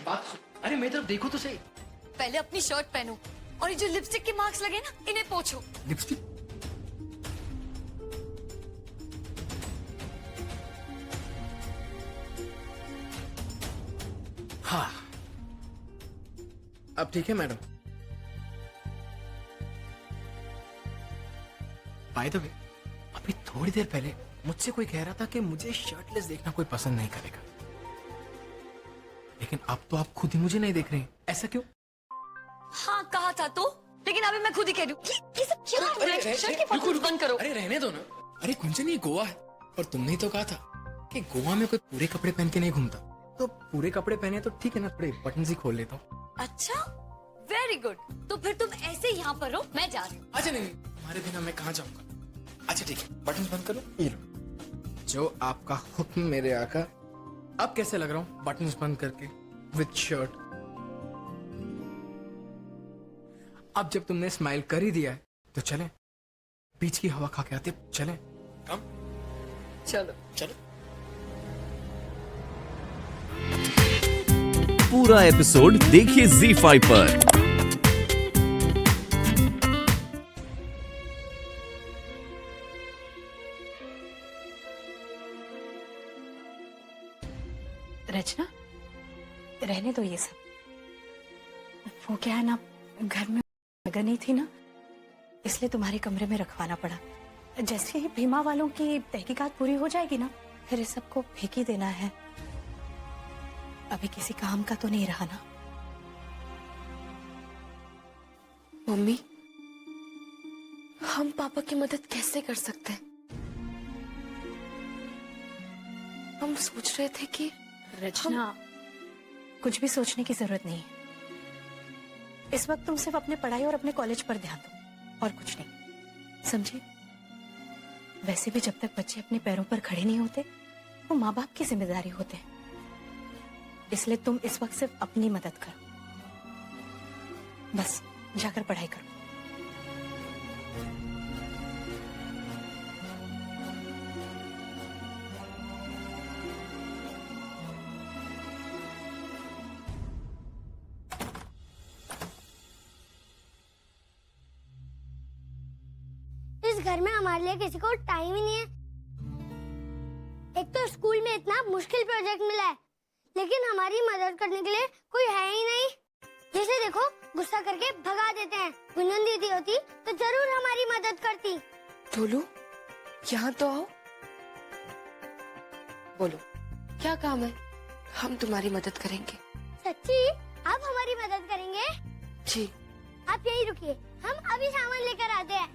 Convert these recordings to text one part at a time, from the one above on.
बात सुन। अरे मेरी तरफ देखो तो सही। पहले अपनी शर्ट पहनो और ये जो लिपस्टिक के मार्क्स लगे ना इन्हें पोंछो। लिपस्टिक? हाँ, अब ठीक है मैडम। बाय द वे, अभी थोड़ी देर पहले मुझसे कोई कह रहा था कि मुझे शर्टलेस देखना कोई पसंद नहीं करेगा, लेकिन अब तो आप खुद ही मुझे नहीं देख रहे हैं, ऐसा क्यों? हाँ कहा था तो, लेकिन अभी मैं खुद ही कह रही हूँ। ये सब क्या हो रहा है? शर्ट के बटन बंद करो। अरे रहने दो ना। अरे कुंचन, ये गोवा है और तुमने ही तो कहा था कि गोवा में कोई पूरे कपड़े पहन के नहीं घूमता, तो पूरे कपड़े पहने तो ठीक है ना, थोड़े बटन ही खोल लेता हूँ। अच्छा, वेरी गुड। तो फिर तुम ऐसे यहाँ पर रहो, मैं जा रही हूँ। अच्छा नहीं, तुम्हारे बिना मैं कहाँ जाऊंगा। अच्छा ठीक है, बटन बंद करो। ये लो, जो आपका हुक्म मेरे आका। अब कैसे लग रहा हूँ बटन बंद करके विद शर्ट? अब जब तुमने स्माइल कर ही दिया है तो चलें, बीच की हवा खा के आते। चलें, कम चलो चलो। पूरा एपिसोड देखिए ZEE5 पर। रचना, रहने दो ये सब। वो क्या है ना, घर में जगह नहीं थी ना, इसलिए तुम्हारे कमरे में रखवाना पड़ा। जैसे ही भीमा वालों की तहकीकात पूरी हो जाएगी ना, फिर इस सबको फेंक ही देना है। अभी किसी काम का तो नहीं रहा ना। मम्मी, हम पापा की मदद कैसे कर सकते हैं? हम सोच रहे थे कि रचना, कुछ भी सोचने की जरूरत नहीं है। इस वक्त तुम सिर्फ अपने पढ़ाई और अपने कॉलेज पर ध्यान दो, और कुछ नहीं, समझी? वैसे भी जब तक बच्चे अपने पैरों पर खड़े नहीं होते, वो माँ बाप की जिम्मेदारी होते हैं। इसलिए तुम इस वक्त सिर्फ अपनी मदद करो, बस जाकर पढ़ाई करो। इस घर में हमारे लिए किसी को टाइम ही नहीं है। एक तो स्कूल में इतना मुश्किल प्रोजेक्ट मिला है, लेकिन हमारी मदद करने के लिए कोई है ही नहीं। जैसे देखो, गुस्सा करके भगा देते हैं। गुंजन दीदी होती तो जरूर हमारी मदद करती। बोलो, यहाँ तो आओ। बोलो, क्या काम है? हम तुम्हारी मदद करेंगे। सच्ची? आप हमारी मदद करेंगे? जी। आप यही रुकिए, हम अभी सामान लेकर आते हैं।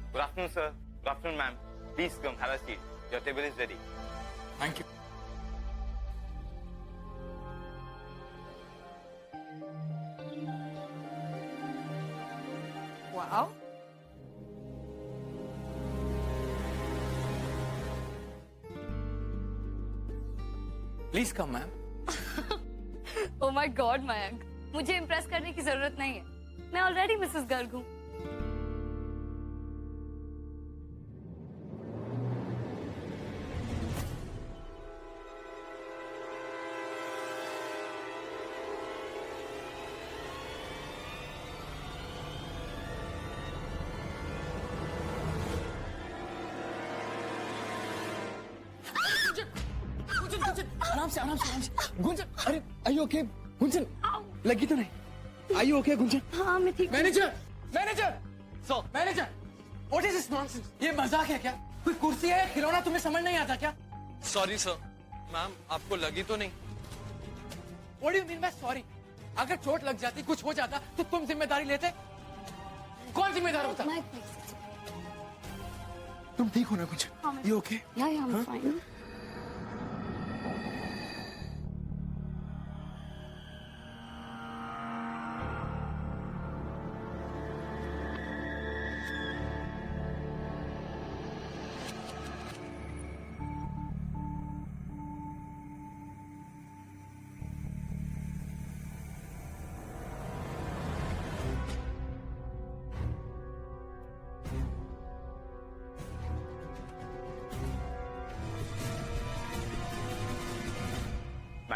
Good afternoon, sir. Good afternoon, ma'am. Please come, have a seat. Your table is ready. Thank you. Wow, please come ma'am. Oh my God Mayank, मुझे इम्प्रेस करने की जरूरत नहीं है। मैं ऑलरेडी मिसेस गर्ग हूँ। आराम से आराम से आराम से। गुंजन, अरे आयु ओके? गुंजन, लगी तो नहीं? आयु ओके गुंजन? हाँ मैं ठीक। Manager, manager, so manager, what is this nonsense? ये मजाक है क्या? कोई कुर्सी है, खिलौना, तुम्हें समझ नहीं आता क्या? Sorry sir. मैम, आपको लगी तो नहीं? What do you mean by sorry? अगर चोट लग जाती, कुछ हो जाता, तो तुम जिम्मेदारी लेते? कौन जिम्मेदार होता? तुम ठीक हो ना गुंजन? You okay? या I'm fine.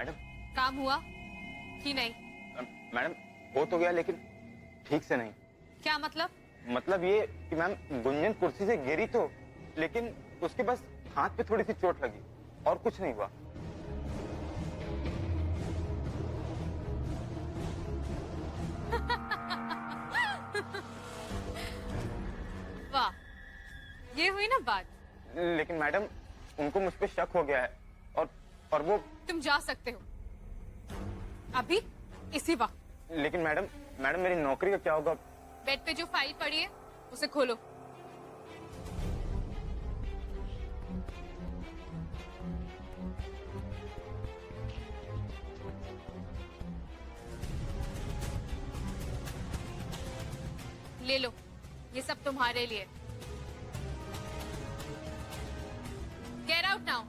मैडम काम हुआ कि नहीं? मैडम हो तो गया लेकिन ठीक से नहीं। क्या मतलब? मतलब ये कि मैम गुंजन कुर्सी से गिरी तो, लेकिन उसके बस हाथ पे थोड़ी सी चोट लगी और कुछ नहीं हुआ। वाह, ये हुई ना बात। लेकिन मैडम उनको मुझ पे शक हो गया है और वो। तुम जा सकते हो अभी, इसी वक्त। लेकिन मैडम मेरी नौकरी का क्या होगा? बेड पे जो फाइल पड़ी है उसे खोलो। ले लो, ये सब तुम्हारे लिए। Get out now.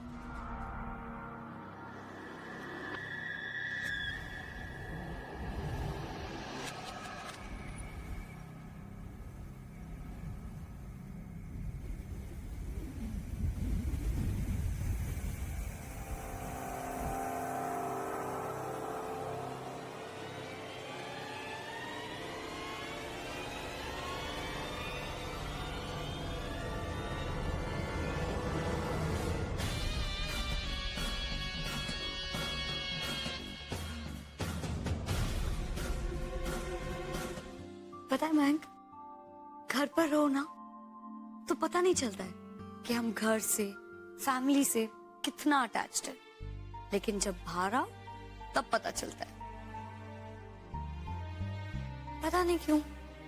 पता है मयंक, घर पर रहो ना तो पता नहीं चलता है कि हम घर से, फैमिली से कितना अटैच्ड है, लेकिन जब बाहर आओ तब पता चलता है। पता नहीं क्यों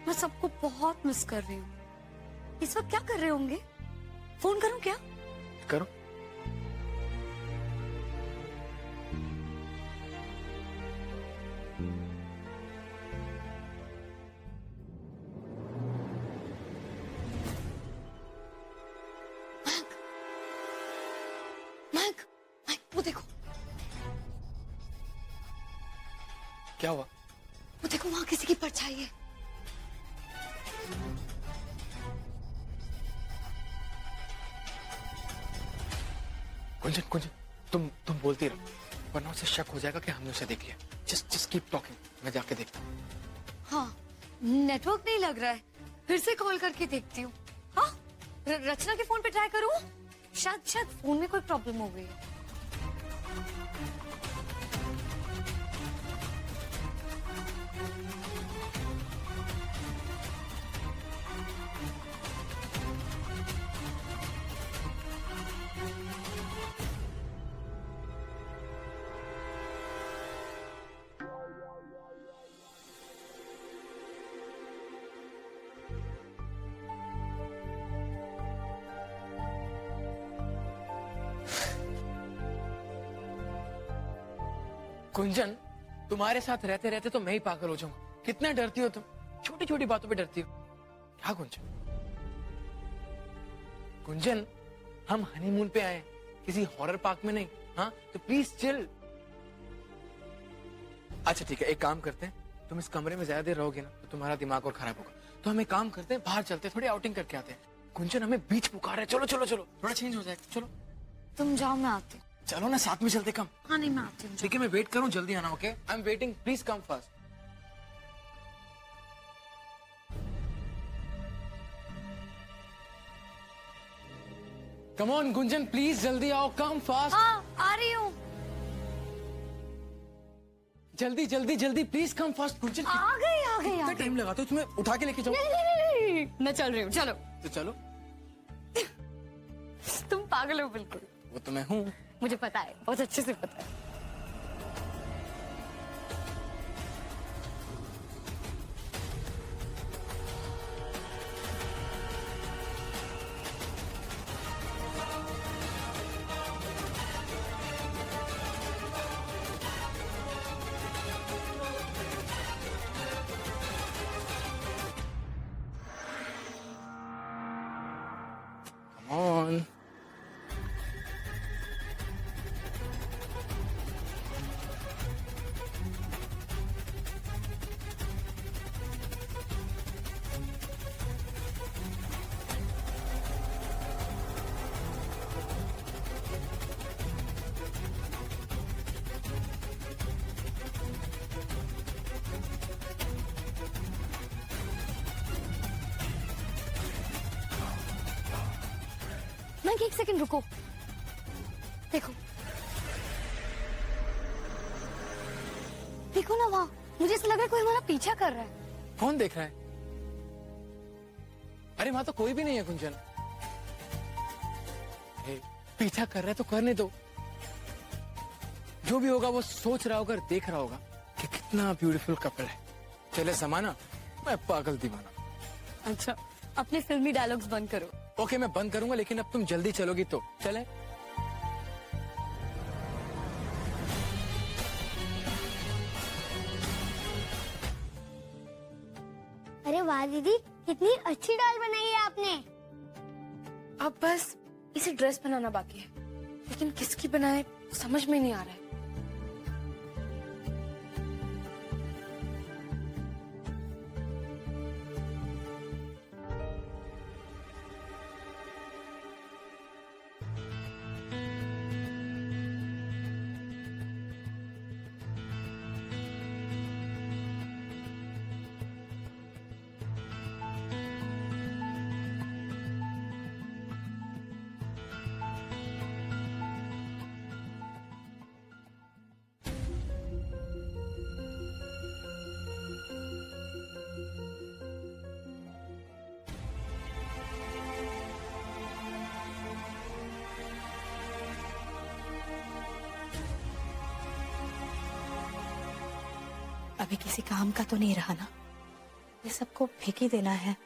मैं सबको बहुत मिस कर रही हूँ। इस वक्त क्या कर रहे होंगे? फोन करूं क्या? करो। मयंक, मयंक, वो देखो, क्या हुआ? वो देखो, वहां किसी की परछाई है। कुंजन कुंजन, तुम बोलती रहो वरना उसे शक हो जाएगा कि हमने उसे देख लिया। जस्ट कीप टॉकिंग, मैं जाके देखता हूँ। हाँ, नेटवर्क नहीं लग रहा है, फिर से कॉल करके देखती हूँ। हाँ, रचना के फोन पे ट्राई करूँ? शायद फोन में कोई प्रॉब्लम हो गई है। कुंजन, तुम्हारे साथ रहते रहते तो मैं ही पागल हो जाऊंगा। कितना डरती हो तुम, छोटी छोटी बातों पे डरती हो। क्या कुंजन? कुंजन, हम हनीमून पे आए, किसी हॉरर पार्क में नहीं। हाँ, तो प्लीज चिल। अच्छा ठीक है, एक काम करते हैं, तुम इस कमरे में ज्यादा देर रहोगे ना तो तुम्हारा दिमाग और खराब होगा। तो हम एक काम करते हैं, बाहर चलते हैं, थोड़ी आउटिंग करके आते हैं। कुंजन, हमें बीच पुकार है, चलो चलो चलो, थोड़ा चेंज हो जाएगा। चलो तुम जाओ, मैं आती हूँ। चलो ना, साथ में चलते। कम। हाँ नहीं, मैं आती हूँ। ठीक है, मैं वेट करूं, जल्दी आना। Okay, I am waiting, please come fast. Come on Gunjan, please जल्दी आओ, कम फास्ट। हाँ, आ रही हूँ। जल्दी जल्दी जल्दी, प्लीज कम फास्ट। गुंजन, आ गई। कितना टाइम लगाते हो? तुम्हें उठा के लेके जाऊं? नहीं, मैं चल रही हूँ, चलो। तो चलो। तुम पागल हो बिल्कुल। वो तो मैं हूँ। मुझे पता है, बहुत अच्छे से पता है। Come on. मयंक एक सेकंड रुको, देखो देखो ना वहाँ, मुझे ऐसा लग रहा है कोई हमारा पीछा कर रहा है। कौन देख रहा है? अरे वहां तो कोई भी नहीं है गुंजन। पीछा कर रहा है तो करने दो, जो भी होगा वो सोच रहा होगा, देख रहा होगा कि कितना ब्यूटीफुल कपल है। चले जमाना, मैं पागल दीवाना। अच्छा, अपने फिल्मी डायलॉग्स बंद करो। ओके मैं बंद करूंगा, लेकिन अब तुम जल्दी चलोगी तो चले। अरे वाह दीदी, कितनी अच्छी दाल बनाई है आपने। अब बस इसे ड्रेस बनाना बाकी है, लेकिन किसकी बनाए समझ में नहीं आ रहा है। अभी किसी काम का तो नहीं रहा ना, ये सबको फेंक ही देना है।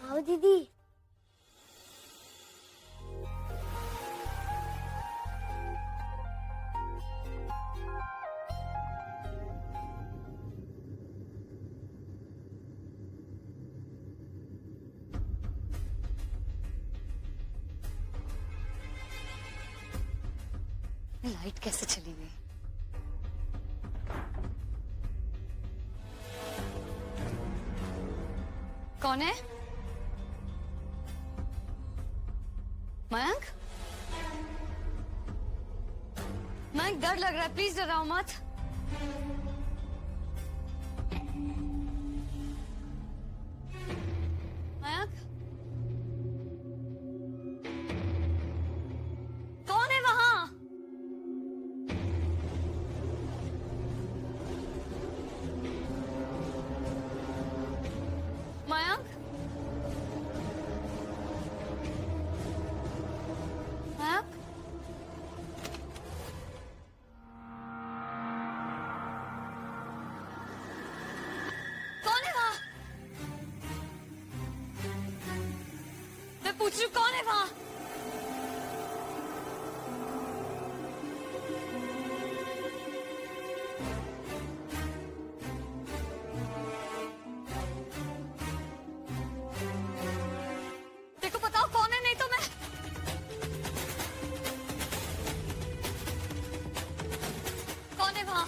आओ दीदी। लाइट कैसे चली गई? कौन है? मयंक? मयंक डर लग रहा है, प्लीज डराओ मत। मयंक? कौन है वहां? मयंक? मयंक? कौन है वहां? मैं पूछ रही हूँ कौन है वहां? देखो बताओ कौन है, नहीं तो मैं। कौन है वहां?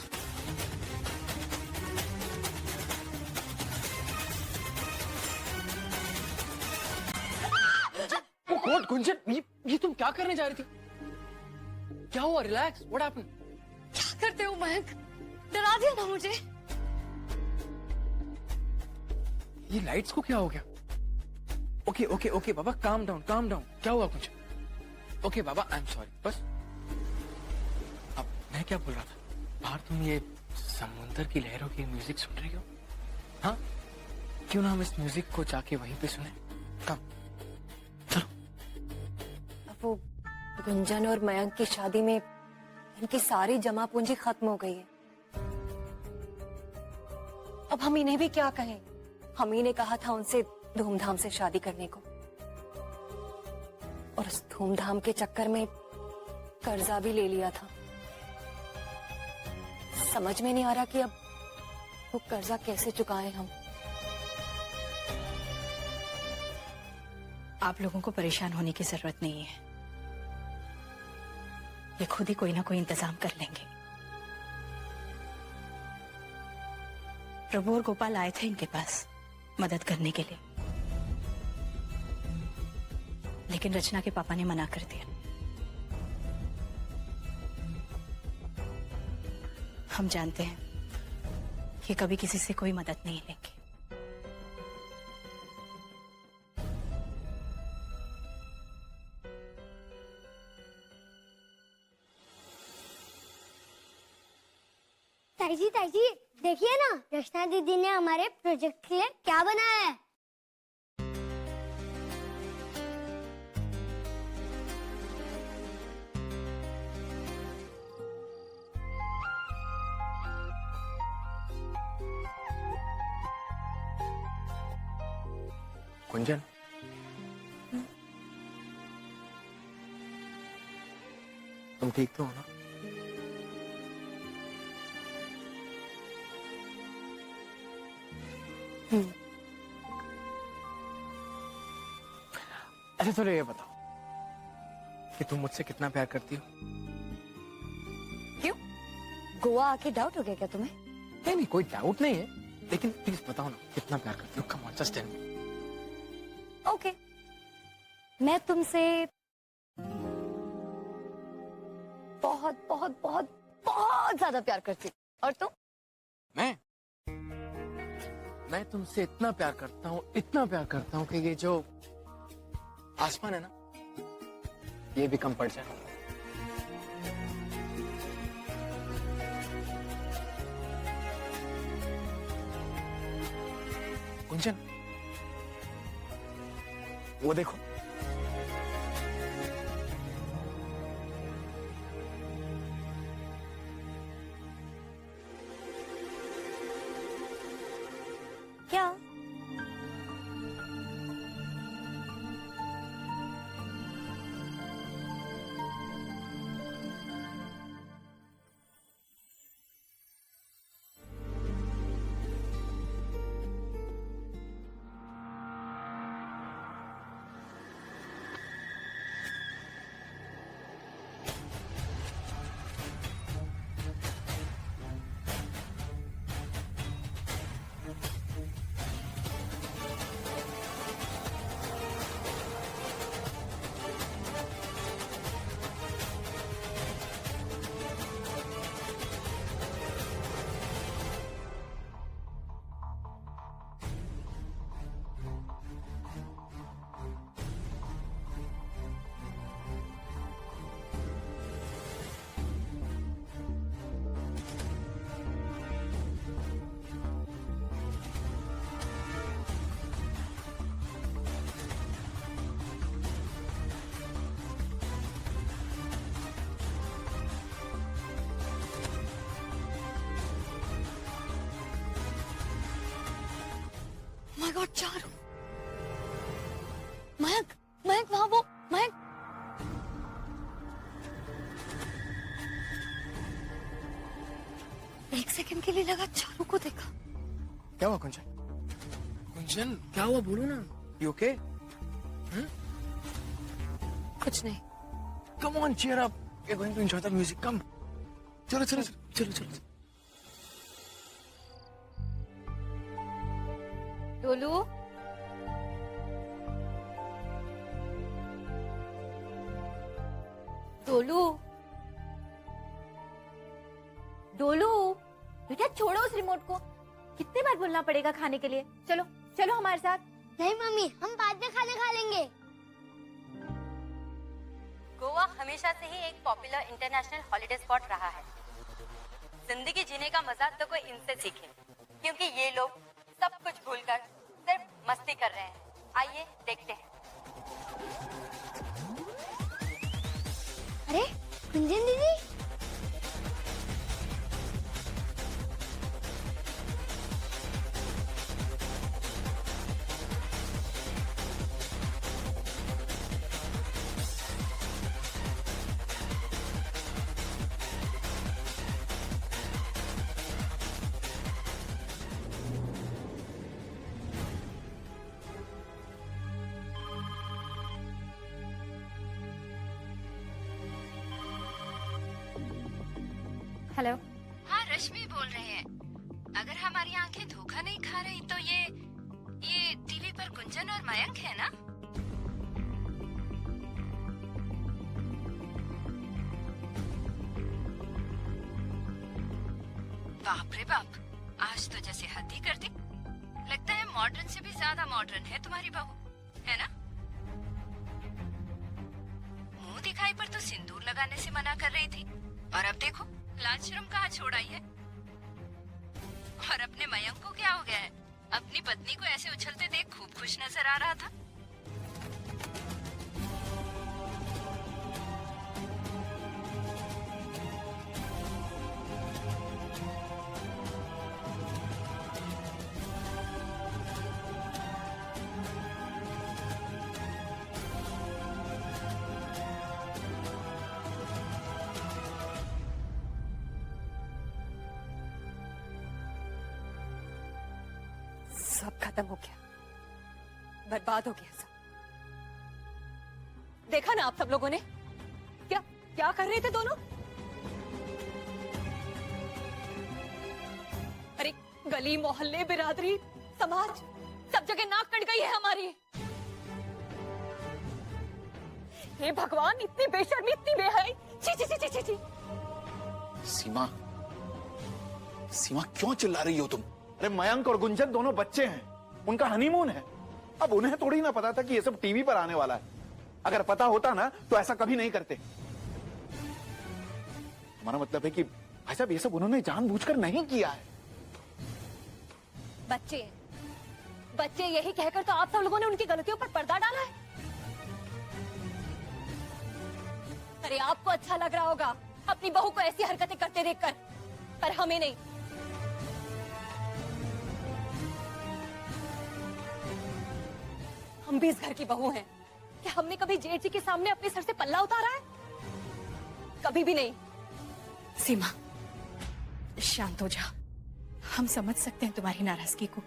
ओ गॉड गुंजन, ये तुम क्या करने जा रही थी? क्या हुआ? Relax, what happened? क्या करते हो मयंक? डरा दिया ना मुझे। ये लाइट्स को क्या हो गया? ओके ओके ओके बाबा, काम डाउन काम डाउन। क्या हुआ कुछ? Okay Baba, I am sorry. बस अब मैं क्या बोल रहा था, बाहर तुम ये समुंदर की लहरों की म्यूजिक सुन रही हो? हाँ, क्यों ना हम इस म्यूजिक को जाके वहीं पे सुने? कम चलो। अब वो गुंजन और मयंक की शादी में इनकी सारी जमा पूंजी खत्म हो गई है। अब हम इन्हें भी क्या कहें? हम ही ने कहा था उनसे धूमधाम से शादी करने को, और उस धूमधाम के चक्कर में कर्जा भी ले लिया था। समझ में नहीं आ रहा कि अब वो कर्जा कैसे चुकाएं हम। आप लोगों को परेशान होने की जरूरत नहीं है, ये खुद ही कोई ना कोई इंतजाम कर लेंगे। प्रभु और गोपाल आए थे इनके पास मदद करने के लिए, लेकिन रचना के पापा ने मना कर दिया। हम जानते हैं कि कभी किसी से कोई मदद नहीं लेंगे। ताई जी देखिए ना, रचना दीदी ने हमारे प्रोजेक्ट के लिए क्या बनाया है। गुंजन, तुम ठीक तो हो ना? अच्छा चलो ये बताओ कि तुम मुझसे कितना प्यार करती हो? क्यों? गोवा आके डाउट हो गया क्या तुम्हें? नहीं नहीं, कोई डाउट नहीं है, लेकिन प्लीज बताओ ना कितना प्यार करती हो। Come on, just tell me. Okay, मैं तुमसे बहुत बहुत बहुत बहुत ज्यादा प्यार करती हूँ। और तुम? मैं तुमसे इतना प्यार करता हूँ कि ये जो आसमान है ना, ये भी कम पड़ जाए। गुंजन, वो देखो, क्या? My God, Charu! मयंक, मयंक वहां वो, मयंक! एक सेकंड के लिए लगा चारू को देखा। क्या हुआ गुंजन? गुंजन क्या हुआ, बोलो ना। You okay? कुछ नहीं। Come on, cheer up. We're going to enjoy the music. Come. चलो चलो चलो चलो। डोलू, डोलू, डोलू बेटा, छोड़ो उस रिमोट को। कितने बार बोलना पड़ेगा खाने के लिए? चलो चलो हमारे साथ। नहीं मम्मी, हम बाद में खाना खा लेंगे। गोवा हमेशा से ही एक पॉपुलर इंटरनेशनल हॉलिडे स्पॉट रहा है। जिंदगी जीने का मजा तो कोई इनसे सीखे, क्योंकि ये लोग सब कुछ भूलकर सिर्फ मस्ती कर रहे हैं। आइए देखते हैं। अरे गुंजन दीदी, हेलो। हाँ, रश्मि बोल रहे हैं। अगर हमारी आंखें धोखा नहीं खा रही तो ये टीवी पर गुंजन और मयंक है ना? बाप रे बाप, आज तो जैसे हद ही कर दी। लगता है मॉडर्न से भी ज्यादा मॉडर्न है तुम्हारी बहू, है ना? मुंह दिखाई पर तो सिंदूर लगाने से मना कर रही थी, और अब देखो लाज शर्म कहाँ छोड़ आई है। और अपने मयंक को क्या हो गया है? अपनी पत्नी को ऐसे उछलते देख खूब खुश नजर आ रहा था। सब खत्म हो गया, बर्बाद हो गया सब। देखा ना आप सब लोगों ने क्या क्या कर रहे थे दोनों? अरे गली मोहल्ले बिरादरी समाज सब जगह नाक कट गई है हमारी। हे भगवान, इतनी बेशर्मी, इतनी बेहयाई, छी छी छी छी छी। सीमा, सीमा क्यों चिल्ला रही हो तुम? अरे मयंक और गुंजन दोनों बच्चे हैं, उनका हनीमून है। अब उन्हें थोड़ी ना पता था कि ये सब टीवी पर आने वाला है। अगर पता होता ना तो ऐसा कभी नहीं करते। हमारा मतलब है कि भाई साहब ये सब उन्होंने जानबूझकर नहीं किया है। बच्चे बच्चे यही कहकर तो आप सब लोगों ने उनकी गलतियों पर पर्दा डाला है। अरे आपको अच्छा लग रहा होगा अपनी बहू को ऐसी हरकतें करते देखकर, पर हमें नहीं। हम भी इस घर की बहू हैं। क्या हमने कभी जेठ जी के सामने अपने सर से पल्ला उतारा है? कभी भी नहीं। सीमा, शांत हो जा। हम समझ सकते हैं तुम्हारी नाराजगी को,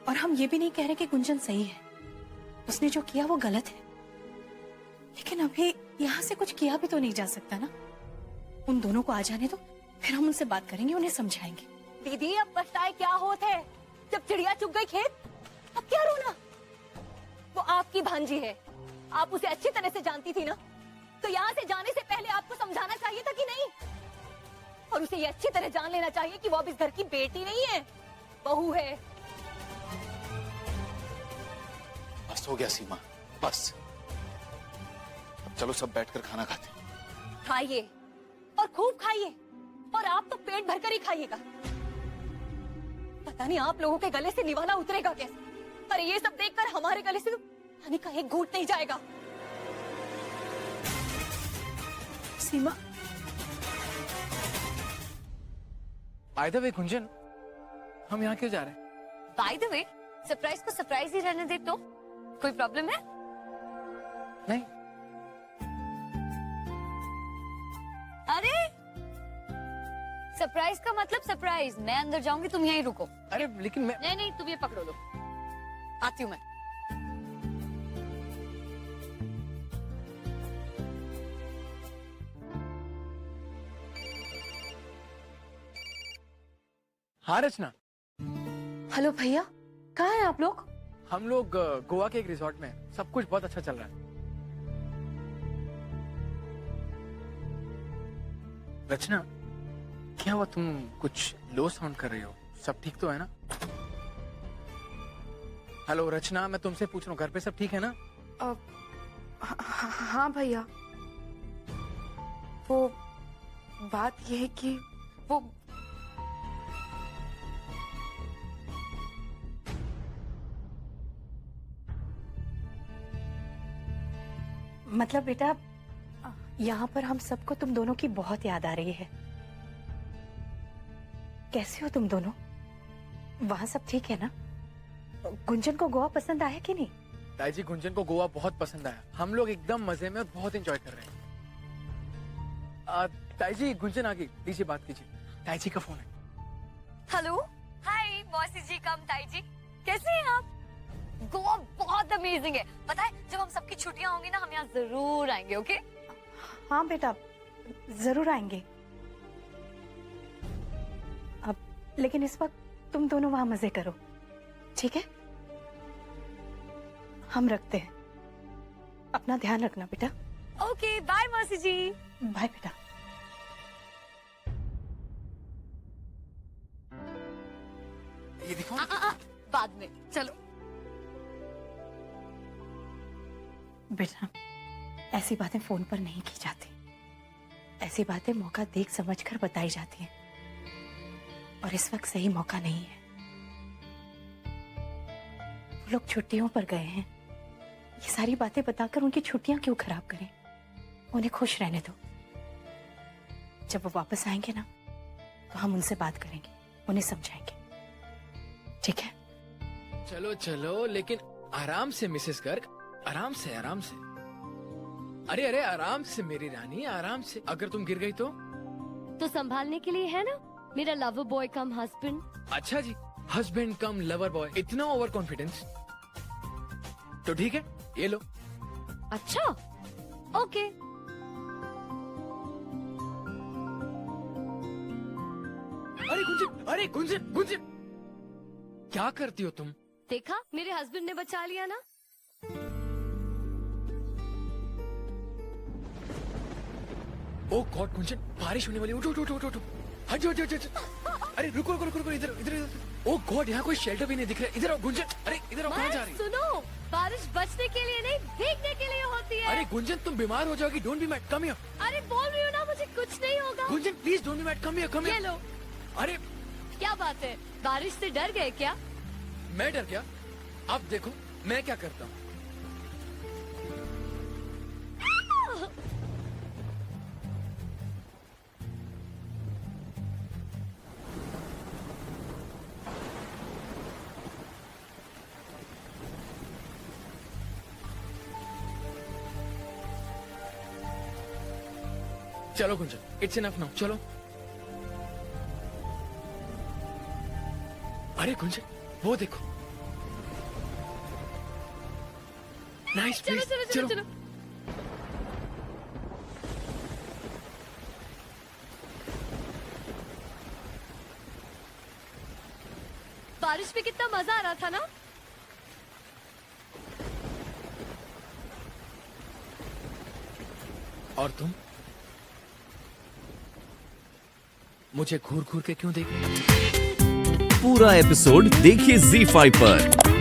और हम ये भी नहीं कह रहे कि गुंजन सही है। उसने जो किया वो गलत है, लेकिन अभी यहाँ से कुछ किया भी तो नहीं जा सकता ना। उन दोनों को आ जाने दो, फिर हम उनसे बात करेंगे, उन्हें समझाएंगे। दीदी, अब पछताए क्या होते हैं? जब चिड़िया चुग गई खेत, अब क्या रोना? वो आपकी भांजी है, आप उसे अच्छी तरह से जानती थी ना, तो यहाँ से जाने से पहले आपको समझाना चाहिए था कि नहीं? और उसे ये अच्छी तरह जान लेना चाहिए कि वो अब इस घर की बेटी नहीं है, बहू है। बस हो गया सीमा, बस। अब चलो सब बैठकर खाना खाते हैं। खाइए और खूब खाइए, और आप तो पेट भरकर ही खाइएगा। पता नहीं आप लोगों के गले से निवाला उतरेगा कैसे। अरे ये सब देखकर हमारे गले से तो पानी का एक घूंट नहीं जाएगा। सीमा, बाय द वे गुंजन, हम यहाँ क्यों जा रहे हैं? बाय द वे, सरप्राइज को सरप्राइज ही रहने दे तो कोई प्रॉब्लम है? नहीं। अरे सरप्राइज का मतलब सरप्राइज। मैं अंदर जाऊंगी, तुम यहीं रुको। अरे लेकिन मैं... नहीं नहीं, तुम ये पकड़ो लो, आती हूँ मैं। हाँ रचना। हेलो भैया, कहाँ हैं आप लोग? हम लोग गोवा के एक रिजॉर्ट में हैं। सब कुछ बहुत अच्छा चल रहा है। रचना, क्या हुआ? तुम कुछ लो साउंड कर रही हो। सब ठीक तो है ना? हेलो रचना, मैं तुमसे पूछ रहा हूँ, घर पे सब ठीक है ना? हाँ भैया, वो बात ये है कि वो मतलब बेटा, यहाँ पर हम सबको तुम दोनों की बहुत याद आ रही है। कैसे हो तुम दोनों? वहाँ सब ठीक है ना? गुंजन को गोवा पसंद आया कि नहीं? ताई जी, गुंजन को गोवा बहुत पसंद आया। हम लोग एकदम मजे में और बहुत एंजॉय कर रहे हैं। ताई जी, गुंजन आ गई, लीजिए बात कीजिए। ताई जी का फोन है। हेलो, हाय मौसी जी, कम ताई जी, कैसे हैं आप? गोवा बहुत अमेजिंग है। पता है, जब हम सबकी छुट्टियां होंगी ना, हम यहाँ जरूर आएंगे। ओके? हाँ बेटा, जरूर आएंगे। लेकिन इस वक्त तुम दोनों वहां मजे करो, ठीक है? हम रखते हैं। अपना ध्यान रखना बेटा। ओके बाय मौसी जी। बाय बेटा। ये देखो बाद में चलो। बेटा, ऐसी बातें फोन पर नहीं की जाती। ऐसी बातें मौका देख समझकर बताई जाती हैं, और इस वक्त सही मौका नहीं है। वो लोग छुट्टियों पर गए हैं, ये सारी बातें बताकर उनकी छुट्टियां क्यों खराब करें? उन्हें खुश रहने दो। जब वो वापस आएंगे ना, तो हम उनसे बात करेंगे, उन्हें समझाएंगे, ठीक है? चलो चलो, लेकिन आराम से मिसेस गर्ग, आराम से आराम से। अरे अरे आराम से मेरी रानी, आराम से। अगर तुम गिर गई तो संभालने के लिए है ना मेरा लवर बॉय कम हस्बैंड। अच्छा जी, हस्बैंड कम लवर बॉय, इतना ओवर कॉन्फिडेंस। तो ठीक है, ये लो। अच्छा ओके। अरे गुंजन, अरे गुंजन, गुंजन, क्या करती हो तुम? देखा, मेरे हस्बैंड ने बचा लिया ना। ओ गॉड गुंजन, बारिश होने वाली। उठो उठो उठो उठो, हटो हटो हटो। अरे रुको रुको रुको रुको, इधर इधर इधर। ओ गॉड, यहाँ कोई शेल्टर भी नहीं दिख रहा। इधर आओ गुंजन, अरे इधर आओ। कहाँ जा रही? सुनो, बारिश बचने के लिए नहीं, भीगने के लिए होती है। अरे गुंजन, तुम बीमार हो जाओगी। Don't be mad, come here. अरे बोल रही हूँ ना, मुझे कुछ नहीं होगा। Gunjan please don't be mad, come here, come ये हियर। लो। अरे क्या बात है, बारिश से डर गए क्या? मैं डर गया? अब देखो मैं क्या करता हूँ। चलो गुंजन, इट्स इनफ नाउ, चलो। अरे गुंजन, वो देखो। नाइस, चलो प्लीज चलो चलो चलो। बारिश में कितना मजा आ रहा था ना। और तुम मुझे घूर घूर के क्यों देख? पूरा एपिसोड देखिए ZEE5 पर।